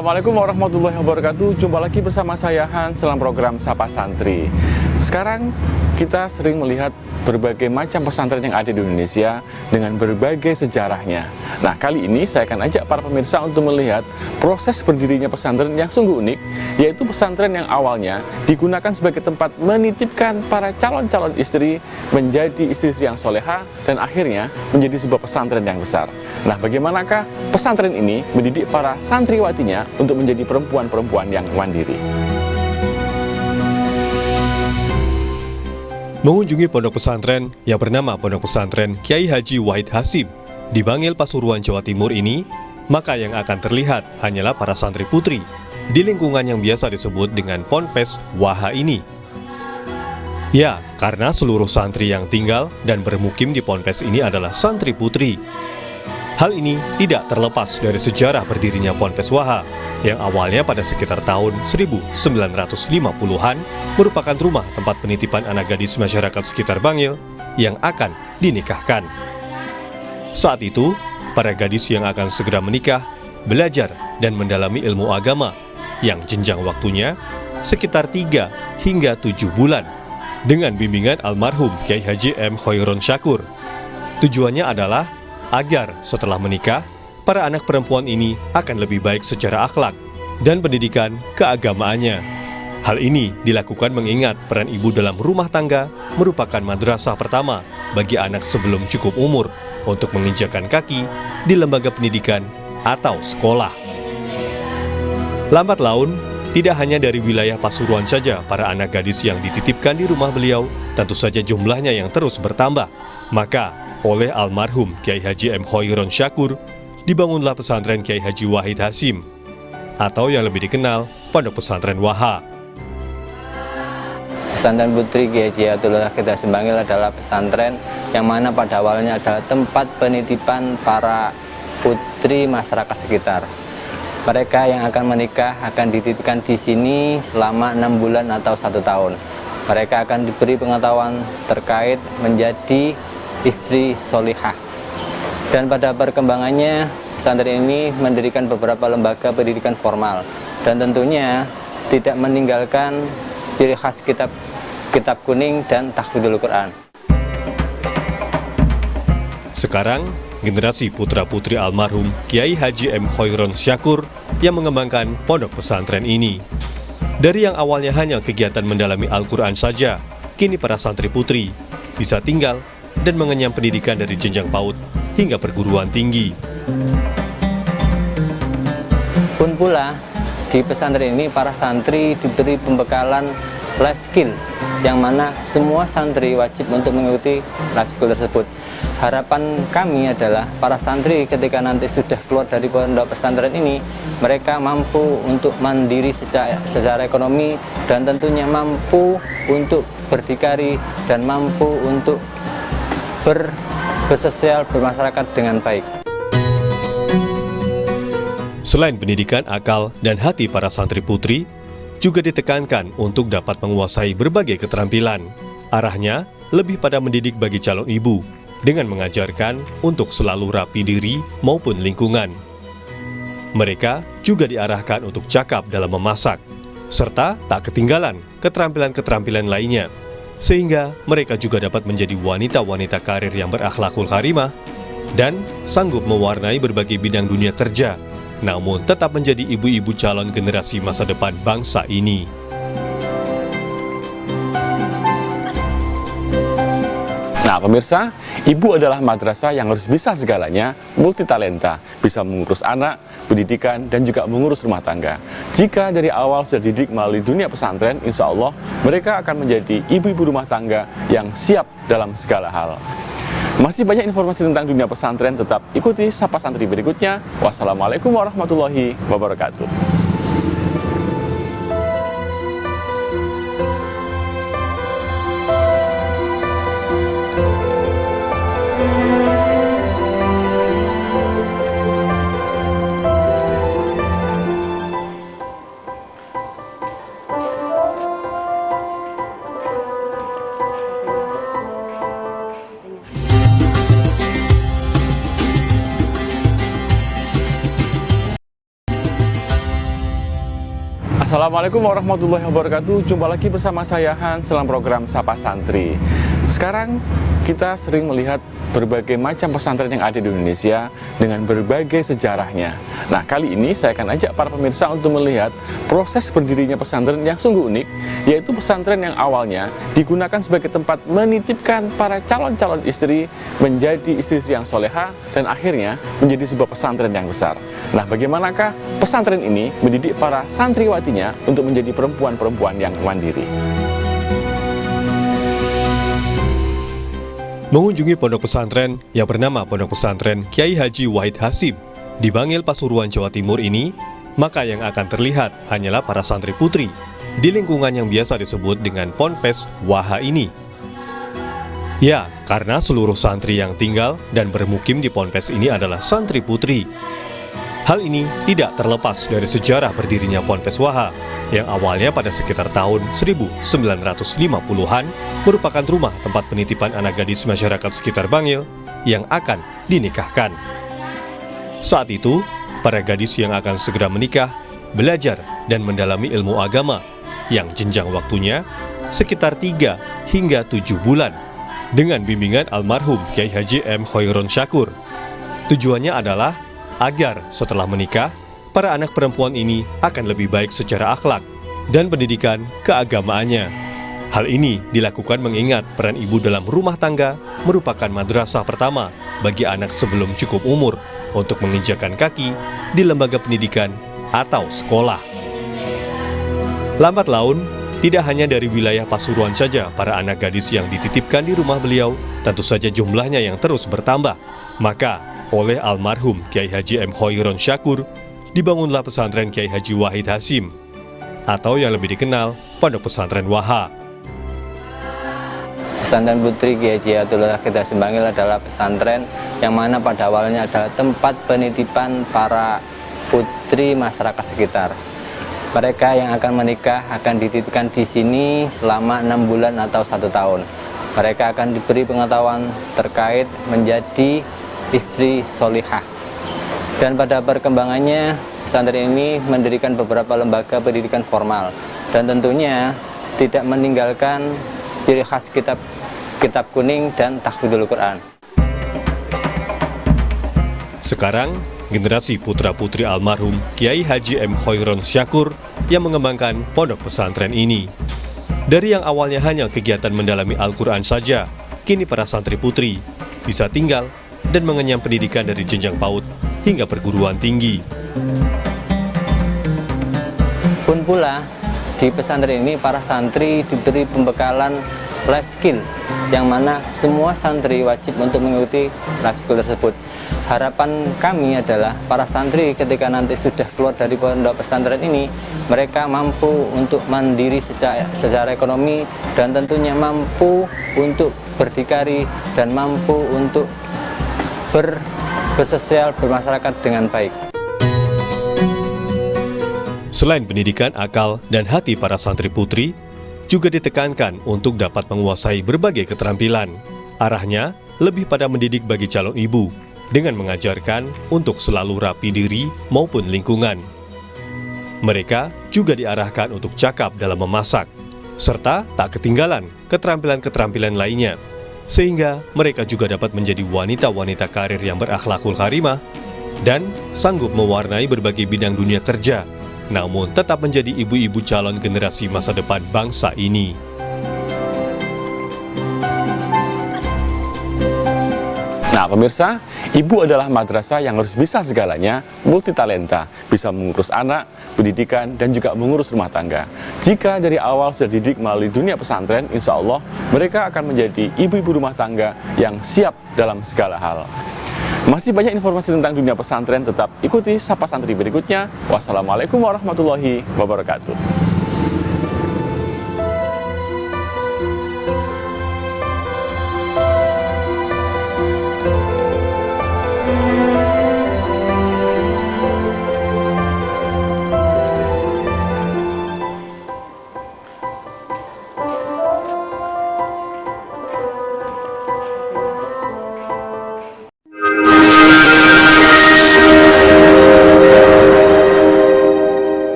Assalamualaikum warahmatullahi wabarakatuh. Jumpa lagi bersama saya Hans dalam program Sapa Santri. Sekarang kita sering melihat berbagai macam pesantren yang ada di Indonesia dengan berbagai sejarahnya. Nah, kali ini saya akan ajak para pemirsa untuk melihat proses berdirinya pesantren yang sungguh unik, yaitu pesantren yang awalnya digunakan sebagai tempat menitipkan para calon-calon istri menjadi istri-istri yang soleha dan akhirnya menjadi sebuah pesantren yang besar. Nah, bagaimanakah pesantren ini mendidik para santriwatinya untuk menjadi perempuan-perempuan yang mandiri? Mengunjungi pondok pesantren yang bernama Pondok Pesantren Kiai Haji Wahid Hasyim di Bangil, Pasuruan, Jawa Timur ini, maka yang akan terlihat hanyalah para santri putri di lingkungan yang biasa disebut dengan Ponpes Waha ini. Ya, karena seluruh santri yang tinggal dan bermukim di Ponpes ini adalah santri putri. Hal ini tidak terlepas dari sejarah berdirinya Ponpes Waha yang awalnya pada sekitar tahun 1950-an merupakan rumah tempat penitipan anak gadis masyarakat sekitar Bangil yang akan dinikahkan. Saat itu, para gadis yang akan segera menikah, belajar dan mendalami ilmu agama yang jenjang waktunya sekitar 3 hingga 7 bulan dengan bimbingan almarhum Kiai Haji M. Khoiron Syakur. Tujuannya adalah agar setelah menikah, para anak perempuan ini akan lebih baik secara akhlak dan pendidikan keagamaannya. Hal ini dilakukan mengingat peran ibu dalam rumah tangga merupakan madrasah pertama bagi anak sebelum cukup umur untuk menginjakkan kaki di lembaga pendidikan atau sekolah. Lambat laun, tidak hanya dari wilayah Pasuruan saja para anak gadis yang dititipkan di rumah beliau, tentu saja jumlahnya yang terus bertambah. Maka, oleh almarhum Kiai Haji M. Khoiron Syakur, dibangunlah pesantren Kiai Haji Wahid Hasyim, atau yang lebih dikenal Pondok Pesantren Waha. Pesantren Putri Kiai Haji Abdullah Hasyim Bangil adalah pesantren yang mana pada awalnya adalah tempat penitipan para putri masyarakat sekitar. Mereka yang akan menikah akan dititipkan di sini selama 6 bulan atau 1 tahun. Mereka akan diberi pengetahuan terkait menjadi istri solihah. Dan pada perkembangannya, pesantren ini mendirikan beberapa lembaga pendidikan formal dan tentunya tidak meninggalkan ciri khas kitab kuning dan tahfidzul Quran. Sekarang, generasi putra-putri almarhum Kiai Haji M. Khoiron Syakur yang mengembangkan pondok pesantren ini. Dari yang awalnya hanya kegiatan mendalami Al-Quran saja, kini para santri putri bisa tinggal dan mengenyam pendidikan dari jenjang PAUD hingga perguruan tinggi. Pun pula, di pesantren ini para santri diberi pembekalan life skill, yang mana semua santri wajib untuk mengikuti life skill tersebut. Harapan kami adalah para santri ketika nanti sudah keluar dari pondok pesantren ini, mereka mampu untuk mandiri secara ekonomi dan tentunya mampu untuk berdikari dan mampu untuk bersosial, bermasyarakat dengan baik. Selain pendidikan akal dan hati para santri putri, juga ditekankan untuk dapat menguasai berbagai keterampilan. Arahnya lebih pada mendidik bagi calon ibu, dengan mengajarkan untuk selalu rapi diri maupun lingkungan. Mereka juga diarahkan untuk cakap dalam memasak, serta tak ketinggalan keterampilan-keterampilan lainnya, sehingga mereka juga dapat menjadi wanita-wanita karir yang berakhlakul karimah dan sanggup mewarnai berbagai bidang dunia kerja, namun tetap menjadi ibu-ibu calon generasi masa depan bangsa ini. Nah, pemirsa, ibu adalah madrasah yang harus bisa segalanya, multitalenta, bisa mengurus anak, pendidikan, dan juga mengurus rumah tangga. Jika dari awal sudah dididik melalui dunia pesantren, insya Allah mereka akan menjadi ibu-ibu rumah tangga yang siap dalam segala hal. Masih banyak informasi tentang dunia pesantren, tetap ikuti Sapa Santri berikutnya. Wassalamualaikum warahmatullahi wabarakatuh. Assalamualaikum warahmatullahi wabarakatuh. Jumpa lagi bersama saya Hans dalam program Sapa Santri. Sekarang kita sering melihat berbagai macam pesantren yang ada di Indonesia dengan berbagai sejarahnya. Nah, kali ini saya akan ajak para pemirsa untuk melihat proses berdirinya pesantren yang sungguh unik, yaitu pesantren yang awalnya digunakan sebagai tempat menitipkan para calon-calon istri menjadi istri-istri yang soleha dan akhirnya menjadi sebuah pesantren yang besar. Nah, bagaimanakah pesantren ini mendidik para santriwatinya untuk menjadi perempuan-perempuan yang mandiri? Mengunjungi pondok pesantren yang bernama Pondok Pesantren Kiai Haji Wahid Hasyim di Bangil, Pasuruan, Jawa Timur ini, maka yang akan terlihat hanyalah para santri putri di lingkungan yang biasa disebut dengan Ponpes Waha ini. Ya, karena seluruh santri yang tinggal dan bermukim di Ponpes ini adalah santri putri. Hal ini tidak terlepas dari sejarah berdirinya Ponpes Waha yang awalnya pada sekitar tahun 1950-an merupakan rumah tempat penitipan anak gadis masyarakat sekitar Bangil yang akan dinikahkan. Saat itu, para gadis yang akan segera menikah, belajar dan mendalami ilmu agama yang jenjang waktunya sekitar 3 hingga 7 bulan dengan bimbingan almarhum Kiai Haji M. Khoiron Syakur. Tujuannya adalah agar setelah menikah, para anak perempuan ini akan lebih baik secara akhlak dan pendidikan keagamaannya. Hal ini dilakukan mengingat peran ibu dalam rumah tangga merupakan madrasah pertama bagi anak sebelum cukup umur untuk menginjakan kaki di lembaga pendidikan atau sekolah. Lambat laun, tidak hanya dari wilayah Pasuruan saja para anak gadis yang dititipkan di rumah beliau, tentu saja jumlahnya yang terus bertambah. Maka, oleh almarhum Kiai Haji M. Khoiron Syakur, dibangunlah pesantren Kiai Haji Wahid Hasyim, atau yang lebih dikenal Pondok Pesantren Waha. Pesantren Putri Kiai Haji Atullah Kita Sembangil adalah pesantren yang mana pada awalnya adalah tempat penitipan para putri masyarakat sekitar. Mereka yang akan menikah akan dititipkan di sini selama 6 bulan atau 1 tahun. Mereka akan diberi pengetahuan terkait menjadi istri solihah. Dan pada perkembangannya, pesantren ini mendirikan beberapa lembaga pendidikan formal dan tentunya tidak meninggalkan ciri khas kitab kuning dan tahfidzul Quran. Sekarang, generasi putra-putri almarhum Kiai Haji M. Khoiron Syakur yang mengembangkan pondok pesantren ini. Dari yang awalnya hanya kegiatan mendalami Al-Quran saja, kini para santri putri bisa tinggal dan mengenyam pendidikan dari jenjang PAUD hingga perguruan tinggi. Pun pula, di pesantren ini para santri diberi pembekalan life skill, yang mana semua santri wajib untuk mengikuti life skill tersebut. Harapan kami adalah para santri ketika nanti sudah keluar dari pondok pesantren ini, mereka mampu untuk mandiri secara ekonomi dan tentunya mampu untuk berdikari dan mampu untuk bersosial, bermasyarakat dengan baik. Selain pendidikan akal dan hati para santri putri, juga ditekankan untuk dapat menguasai berbagai keterampilan. Arahnya lebih pada mendidik bagi calon ibu, dengan mengajarkan untuk selalu rapi diri maupun lingkungan. Mereka juga diarahkan untuk cakap dalam memasak, serta tak ketinggalan keterampilan-keterampilan lainnya, sehingga mereka juga dapat menjadi wanita-wanita karir yang berakhlakul karimah dan sanggup mewarnai berbagai bidang dunia kerja, namun tetap menjadi ibu-ibu calon generasi masa depan bangsa ini. Nah pemirsa, ibu adalah madrasah yang harus bisa segalanya, multitalenta, bisa mengurus anak, pendidikan, dan juga mengurus rumah tangga. Jika dari awal sudah dididik melalui dunia pesantren, insya Allah mereka akan menjadi ibu-ibu rumah tangga yang siap dalam segala hal. Masih banyak informasi tentang dunia pesantren, tetap ikuti Sapa Santri berikutnya. Wassalamualaikum warahmatullahi wabarakatuh.